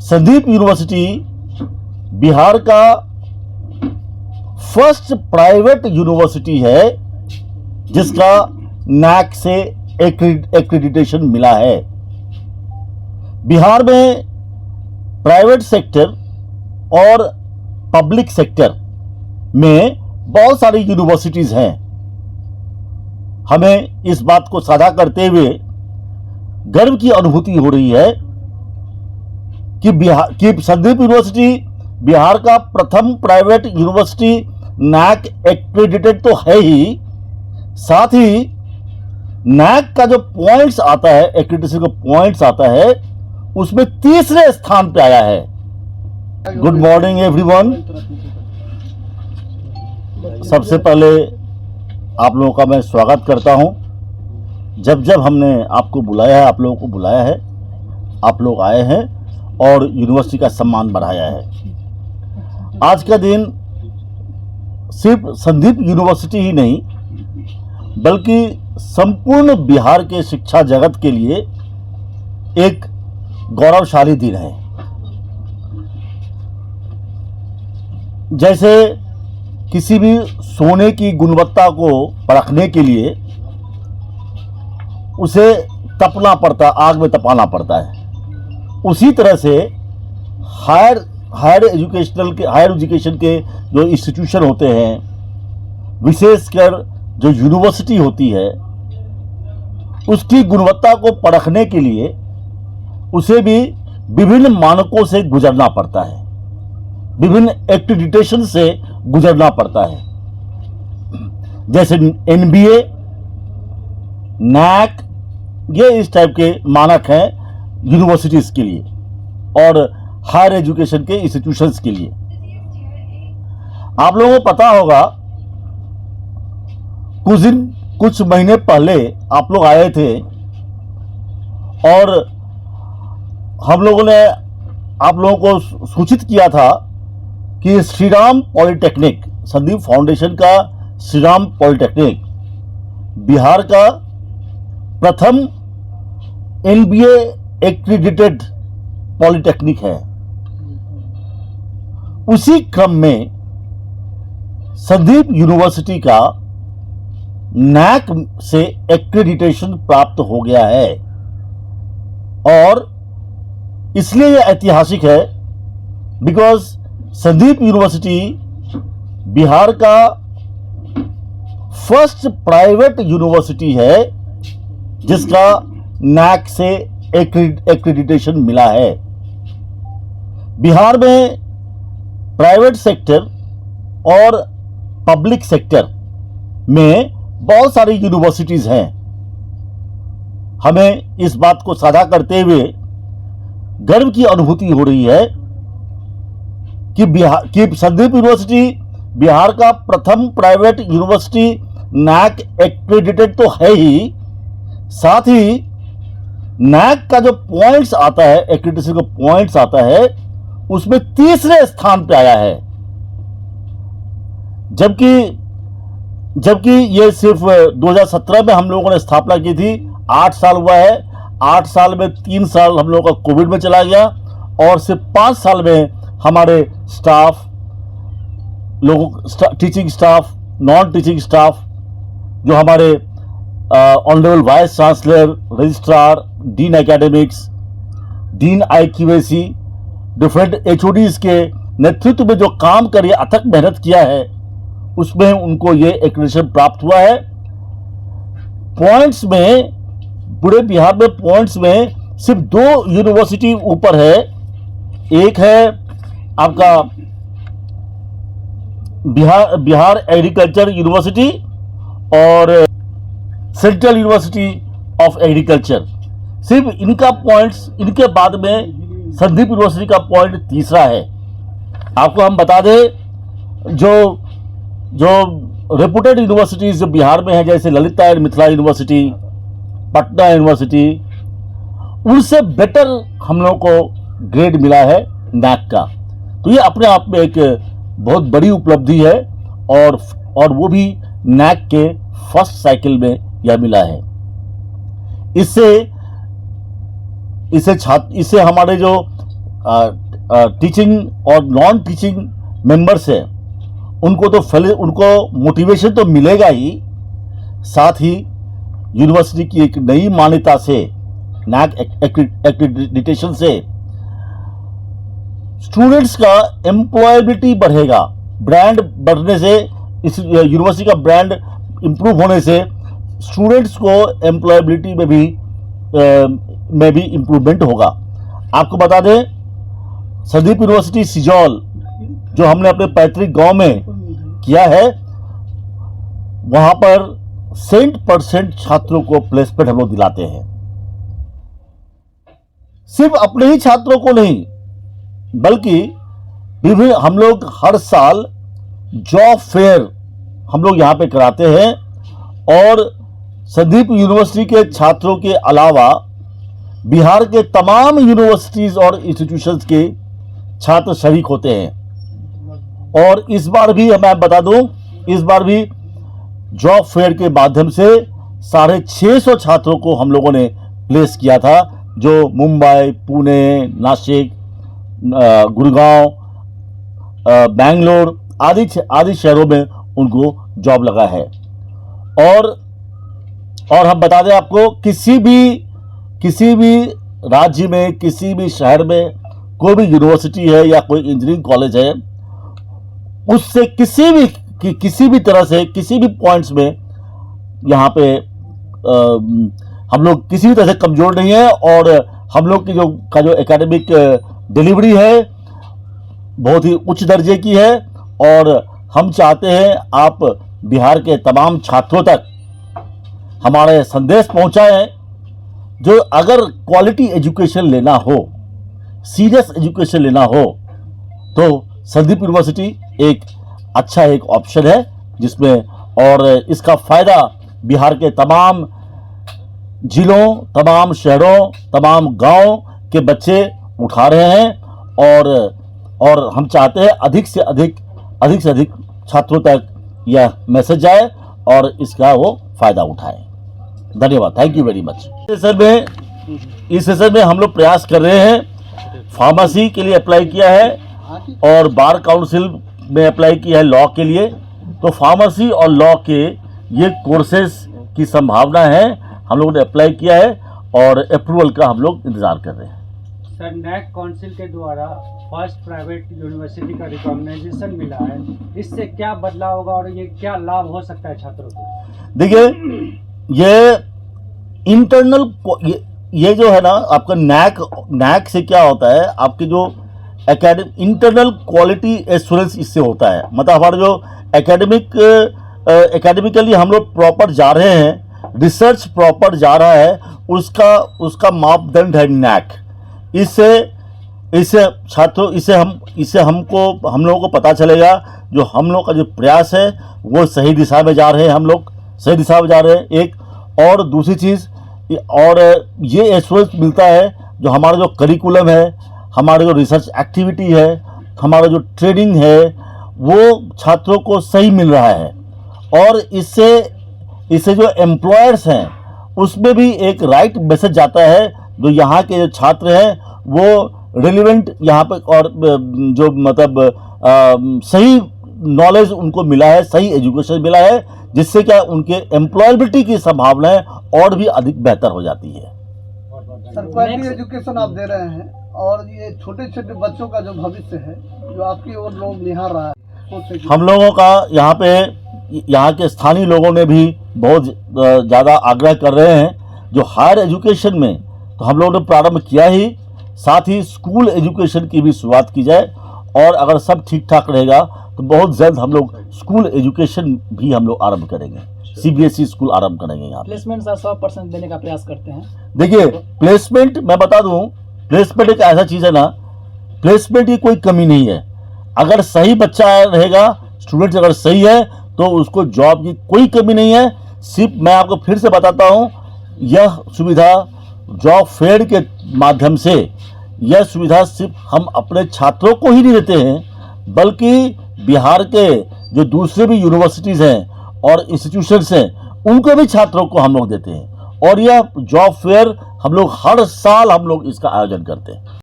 Sandeep university Bihar का first private university है जिसका नैक से एक्रेडिटेशन मिला है। बिहार में प्राइवेट सेक्टर और पब्लिक सेक्टर में बहुत सारी यूनिवर्सिटीज हैं। हमें इस बात को साझा करते हुए गर्व की अनुभूति हो रही है कि संदीप यूनिवर्सिटी बिहार का प्रथम प्राइवेट यूनिवर्सिटी नैक एक्रेडिटेड तो है ही, साथ ही नैक का जो पॉइंट्स आता है, एक्रेडिटेशन का पॉइंट्स आता है, उसमें तीसरे स्थान पे आया है। Good morning everyone. सबसे पहले आप लोगों का मैं स्वागत करता हूं। जब जब हमने आपको बुलाया है, आप लोगों को बुलाया है, आप लोग आए हैं और यूनिवर्सिटी का सम्मान बढ़ाया है। आज का दिन सिर्फ संदीप यूनिवर्सिटी ही नहीं बल्कि संपूर्ण बिहार के शिक्षा जगत के लिए एक गौरवशाली दिन है। जैसे किसी भी सोने की गुणवत्ता को परखने के लिए उसे तपना पड़ता, आग में तपाना पड़ता है, उसी तरह से हायर एजुकेशन के जो इंस्टीट्यूशन होते हैं, विशेषकर जो यूनिवर्सिटी होती है, उसकी गुणवत्ता को परखने के लिए उसे भी विभिन्न मानकों से गुजरना पड़ता है, विभिन्न एक्रेडिटेशन से गुजरना पड़ता है। जैसे एनबीए, नैक, ये इस टाइप के मानक हैं यूनिवर्सिटीज के लिए और हायर एजुकेशन के इंस्टीट्यूशंस के लिए। आप लोगों को पता होगा, कुछ महीने पहले आप लोग आए थे और हम लोगों ने आप लोगों को सूचित किया था कि श्रीराम पॉलिटेक्निक, संदीप फाउंडेशन का श्रीराम पॉलिटेक्निक बिहार का प्रथम एनबीए एक्रेडिटेड पॉलिटेक्निक है। उसी क्रम में संदीप यूनिवर्सिटी का नैक से एक्रेडिटेशन प्राप्त हो गया है और इसलिए यह ऐतिहासिक है बिकॉज संदीप यूनिवर्सिटी बिहार का फर्स्ट प्राइवेट यूनिवर्सिटी है जिसका नैक से एक्रेडिटेशन मिला है। बिहार में प्राइवेट सेक्टर और पब्लिक सेक्टर में बहुत सारी यूनिवर्सिटीज हैं। हमें इस बात को साझा करते हुए गर्व की अनुभूति हो रही है कि संदीप यूनिवर्सिटी बिहार का प्रथम प्राइवेट यूनिवर्सिटी नैक एक्रेडिटेड तो है ही, साथ ही नैक का जो पॉइंट्स आता है, एक्रेडिटेशन का पॉइंट्स आता है, उसमें तीसरे स्थान पे आया है। जबकि ये सिर्फ 2017 में हम लोगों ने स्थापना की थी। 8 साल हुआ है। 8 साल में 3 साल हम लोगों का कोविड में चला गया और सिर्फ 5 साल में हमारे स्टाफ लोगों, teaching staff, non teaching staff, जो हमारे honourable vice chancellor, registrar, dean academics, dean IQAC, different HODs के नेतृत्व में जो काम कर, अथक मेहनत किया है, उसमें उनको ये एक्रेडिटेशन प्राप्त हुआ है। पॉइंट्स में, पूरे बिहार में पॉइंट्स में सिर्फ 2 यूनिवर्सिटी ऊपर है। एक है आपका बिहार एग्रीकल्चर यूनिवर्सिटी और सेंट्रल यूनिवर्सिटी ऑफ एग्रीकल्चर। सिर्फ इनका पॉइंट्स, इनके बाद में संदीप यूनिवर्सिटी का पॉइंट तीसरा है। आपको हम बता दें, जो रेपुटेड यूनिवर्सिटीज जो बिहार में है, जैसे Lalita and Mithila university, Patna university, उनसे बेटर हम लोग को ग्रेड मिला है नैक का। तो ये अपने आप में एक बहुत बड़ी उपलब्धि है और वो भी नैक के फर्स्ट साइकिल में यह मिला है। इससे हमारे जो टीचिंग और नॉन टीचिंग मेंबर्स हैं उनको तो उनको मोटिवेशन तो मिलेगा ही, साथ ही यूनिवर्सिटी की एक नई मान्यता से, नैक एक्रेडिटेशन से स्टूडेंट्स का एम्प्लॉयबिलिटी बढ़ेगा। ब्रांड बढ़ने से, इस यूनिवर्सिटी का ब्रांड इंप्रूव होने से स्टूडेंट्स को एम्प्लॉयबिलिटी में भी इंप्रूवमेंट होगा। आपको बता दें, संदीप यूनिवर्सिटी सिजौल जो हमने अपने पैतृक गांव में किया है, वहां पर 100% छात्रों को प्लेसमेंट हम लोग दिलाते हैं। सिर्फ अपने ही छात्रों को नहीं, बल्कि विभिन्न हम लोग हर साल जॉब फेयर हम लोग यहां पे कराते हैं और संदीप यूनिवर्सिटी के छात्रों के अलावा बिहार के तमाम यूनिवर्सिटीज और इंस्टीट्यूशंस के छात्र शरीक होते हैं। और इस बार भी मैं बता दूं, इस बार भी जॉब फेयर के माध्यम से 650 छात्रों को हम लोगों ने प्लेस किया था, जो मुंबई, पुणे, नासिक, गुड़गांव, बेंगलोर आदि शहरों में उनको जॉब लगा है। और हम बता दें आपको, किसी भी राज्य में, किसी भी शहर में कोई भी यूनिवर्सिटी है या कोई इंजीनियरिंग कॉलेज है, उससे किसी भी तरह से, किसी भी पॉइंट्स में यहाँ पे हम लोग किसी भी तरह से कमजोर नहीं है। और हम लोग की जो एकेडमिक डिलीवरी है बहुत ही उच्च दर्जे की है। और हम चाहते हैं आप बिहार के तमाम छात्रों तक हमारे संदेश पहुंचाएं, जो अगर क्वालिटी एजुकेशन लेना हो, सीरियस एजुकेशन लेना हो, तो संदीप यूनिवर्सिटी एक ऑप्शन है जिसमें, और इसका फायदा बिहार के तमाम जिलों, तमाम शहरों, तमाम गांव के बच्चे उठा रहे हैं। और हम चाहते हैं अधिक से अधिक छात्रों तक यह मैसेज जाए और इसका वो फायदा उठाएं। धन्यवाद, थैंक यू वेरी मच। इस सेशन में हम लोग प्रयास कर रहे हैं, फार्मेसी के लिए अप्लाई किया है और बार काउंसिल में अप्लाई किया है लॉ के लिए। तो फार्मेसी और लॉ के ये कोर्सेज की संभावना है, हम लोगों ने अप्लाई किया है और अप्रूवल का हम लोग इंतजार कर रहे हैं। सर, नैक काउंसिल के द्वारा फर्स्ट प्राइवेट यूनिवर्सिटी का रिकॉग्नाइजेशन मिला है, इससे क्या बदलाव होगा और ये क्या लाभ हो सकता है छात्रों को? देखिए, ये इंटरनल ये जो है ना आपका नैक से क्या होता है, आपके जो इंटरनल क्वालिटी एश्योरेंस इससे होता है। मतलब हमारा जो एकेडमिकली हम लोग प्रॉपर जा रहे हैं, रिसर्च प्रॉपर जा रहा है, उसका मापदंड है नैक। इससे छात्रों हम लोगों को पता चलेगा जो हम लोग का जो प्रयास है वो सही दिशा में जा रहे हैं, हम लोग सही दिशा में जा रहे हैं। एक और दूसरी चीज़, और ये एश्योरेंस मिलता है जो हमारा जो करिकुलम है, हमारा जो रिसर्च एक्टिविटी है, हमारा जो ट्रेनिंग है, वो छात्रों को सही मिल रहा है। और इससे जो एम्प्लॉयर्स हैं उसमें भी एक राइट मैसेज जाता है, जो यहाँ के जो छात्र हैं वो रिलेवेंट यहाँ पे, और जो मतलब सही नॉलेज उनको मिला है, सही एजुकेशन मिला है, जिससे क्या उनके एम्प्लॉयबिलिटी की संभावनाएं और भी अधिक बेहतर हो जाती है। सर, क्वालिटी एजुकेशन आप दे रहे हैं और ये छोटे छोटे बच्चों का जो भविष्य है जो आपकी ओर लोग निहार रहा है, हम लोगों का यहाँ के स्थानीय लोगों ने भी बहुत ज़्यादा आग्रह कर रहे हैं। जो हायर एजुकेशन में तो हम लोगों ने प्रारंभ किया ही, साथ ही स्कूल एजुकेशन की भी शुरुआत की जाए, और अगर सब ठीक ठाक रहेगा तो बहुत जल्द हम लोग स्कूल एजुकेशन भी हम लोग आरंभ करेंगे, सीबीएसई स्कूल आरंभ करेंगे। यहाँ प्लेसमेंट 100% देने का प्रयास करते हैं। देखिए, प्लेसमेंट मैं बता दूं, प्लेसमेंट एक ऐसा चीज़ है ना, प्लेसमेंट की कोई कमी नहीं है। अगर सही बच्चा रहेगा, स्टूडेंट अगर सही है, तो उसको जॉब की कोई कमी नहीं है। सिर्फ मैं आपको फिर से बताता हूं, यह सुविधा जॉब फेयर के माध्यम से, यह सुविधा सिर्फ हम अपने छात्रों को ही नहीं देते हैं, बल्कि बिहार के जो दूसरे भी यूनिवर्सिटीज़ हैं और इंस्टीट्यूशंस हैं, उनको भी छात्रों को हम लोग देते हैं। और यह जॉब फेयर हम लोग हर साल हम लोग इसका आयोजन करते हैं।